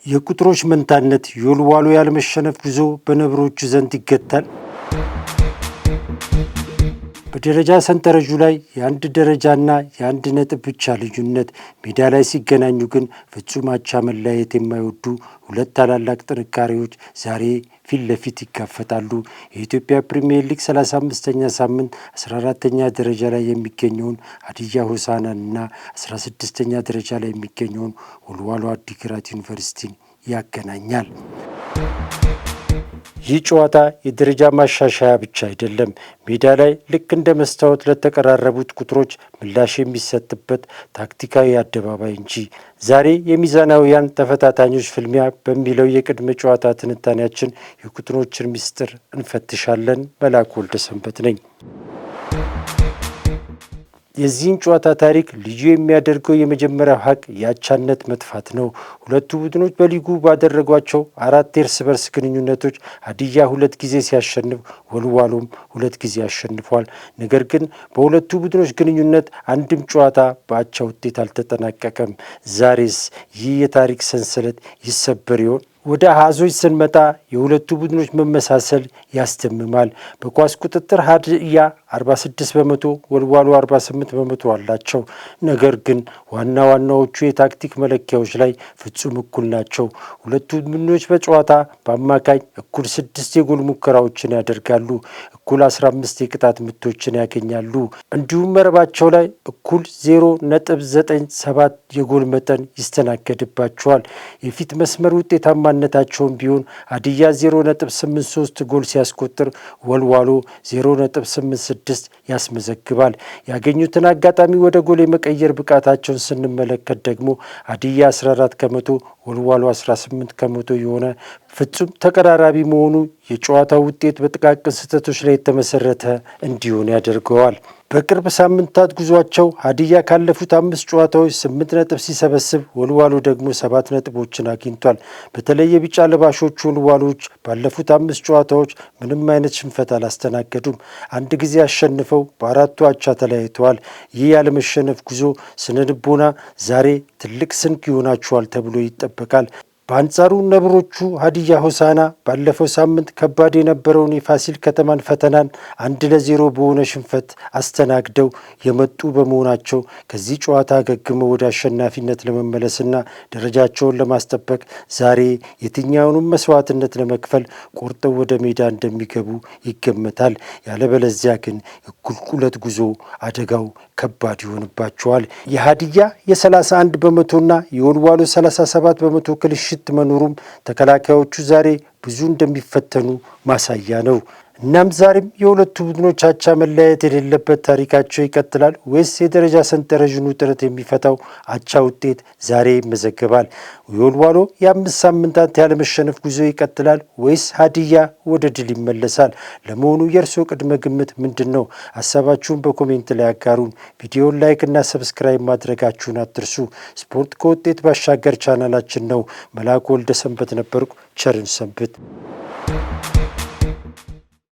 የቁጥሮች መንታነት የወልዋሎ ያለመሸነፍ ጉዞ በነብሮቹ ዘንድ ይገታል። በደረጃ ሰንጠረዡ ላይ የአንድ ደረጃና የአንድ ነጥብ ብቻ ልዩነት፣ ሜዳ ላይ ሲገናኙ ግን ፍጹም አቻ መለያየት የማይወዱ ሁለት ታላላቅ ጥንካሬዎች ዛሬ ፊት ለፊት ይጋፈጣሉ። የኢትዮጵያ ፕሪሚየር ሊግ 35ኛ ሳምንት 14ኛ ደረጃ ላይ የሚገኘውን ሀዲያ ሆሳዕናንና 16ኛ ደረጃ ላይ የሚገኘውን ወልዋሎ ዓዲግራት ዩኒቨርሲቲን ያገናኛል። ይህ ጨዋታ የደረጃ ማሻሻያ ብቻ አይደለም። ሜዳ ላይ ልክ እንደ መስታወት ለተቀራረቡት ቁጥሮች ምላሽ የሚሰጥበት ታክቲካዊ አደባባይ እንጂ። ዛሬ የሚዛናውያን ተፈታታኞች ፍልሚያ በሚለው የቅድመ ጨዋታ ትንታኔያችን የቁጥሮችን ምስጢር እንፈትሻለን። መላኩ ወልደሰንበት ነኝ። የዚህን ጨዋታ ታሪክ ልዩ የሚያደርገው የመጀመሪያው ሀቅ የአቻነት መጥፋት ነው። ሁለቱ ቡድኖች በሊጉ ባደረጓቸው 4 የእርስ በርስ ግንኙነቶች ሀዲያ 2 ጊዜ ሲያሸንፍ ወልዋሎም 2 ጊዜ አሸንፏል። ነገር ግን በሁለቱ ቡድኖች ግንኙነት አንድም ጨዋታ በአቻ ውጤት አልተጠናቀቀም። ዛሬስ ይህ የታሪክ ሰንሰለት ይሰበር ይሆን? ወደ አሃዞች ስንመጣ የሁለቱ ቡድኖች መመሳሰል ያስደምማል። በኳስ ቁጥጥር ሀዲያ 46 በመቶ፣ ወልዋሎ 48 በመቶ አላቸው። ነገር ግን ዋና ዋናዎቹ የታክቲክ መለኪያዎች ላይ ፍጹም እኩል ናቸው። ሁለቱ ቡድኖች በጨዋታ በአማካኝ እኩል 6 የጎል ሙከራዎችን ያደርጋሉ፣ እኩል 15 የቅጣት ምቶችን ያገኛሉ። እንዲሁም መረባቸው ላይ እኩል 0.97 የጎል መጠን ይስተናገድባቸዋል። የፊት መስመር ውጤታማ ነታቸውን ቢሆን ሀዲያ 0.83 ጎል ሲያስቆጥር ወልዋሎ 0.86 ያስመዘግባል። ያገኙትን አጋጣሚ ወደ ጎል የመቀየር ብቃታቸውን ስንመለከት ደግሞ ሀዲያ 14 ከመቶ፣ ወልዋሎ 18 ከመቶ የሆነ ፍጹም ተቀራራቢ መሆኑ የጨዋታው ውጤት በጥቃቅን ስህተቶች ላይ የተመሰረተ እንዲሆን ያደርገዋል። በቅርብ ሳምንታት ጉዟቸው ሀዲያ ካለፉት 5 ጨዋታዎች 8 ነጥብ ሲሰበስብ ወልዋሎ ደግሞ 7 ነጥቦችን አግኝቷል። በተለይ የቢጫ ለባሾቹ ወልዋሎች ባለፉት 5 ጨዋታዎች ምንም አይነት ሽንፈት አላስተናገዱም። አንድ ጊዜ አሸንፈው በ4ቱ አቻ ተለያይተዋል። ይህ ያለመሸነፍ ጉዞ ስነልቦና ዛሬ ትልቅ ስንቅ ይሆናቸዋል ተብሎ ይጠበቃል። በአንጻሩ ነብሮቹ ሀዲያ ሆሳዕና ባለፈው ሳምንት ከባድ የነበረውን የፋሲል ከተማን ፈተናን 1-0 በሆነ ሽንፈት አስተናግደው የመጡ በመሆናቸው ከዚህ ጨዋታ አገግመው ወደ አሸናፊነት ለመመለስና ደረጃቸውን ለማስጠበቅ ዛሬ የትኛውንም መስዋዕትነት ለመክፈል ቆርጠው ወደ ሜዳ እንደሚገቡ ይገመታል። ያለበለዚያ ግን የቁልቁለት ጉዞ አደጋው ከባድ ይሆንባቸዋል። የሀዲያ የ31 በመቶና የወልዋሎ 37 በመቶ ክልሽት መኖሩም ተከላካዮቹ ዛሬ ብዙ እንደሚፈተኑ ማሳያ ነው። እናም ዛሬም የሁለቱ ቡድኖች አቻ መለያየት የሌለበት ታሪካቸው ይቀጥላል ወይስ የደረጃ ሰንጠረዡን ውጥረት የሚፈታው አቻ ውጤት ዛሬ ይመዘገባል? የወልዋሎ የ5 ሳምንታት ያለመሸነፍ ጉዞ ይቀጥላል ወይስ ሀዲያ ወደ ድል ይመለሳል? ለመሆኑ የእርስዎ ቅድመ ግምት ምንድን ነው? ሀሳባችሁን በኮሜንት ላይ ያጋሩን። ቪዲዮን ላይክ እና ሰብስክራይብ ማድረጋችሁን አትርሱ። ስፖርት ከውጤት ባሻገር ቻናላችን ነው። መላኩ ወልደሰንበት ነበርኩ። ቸርን ሰንብት።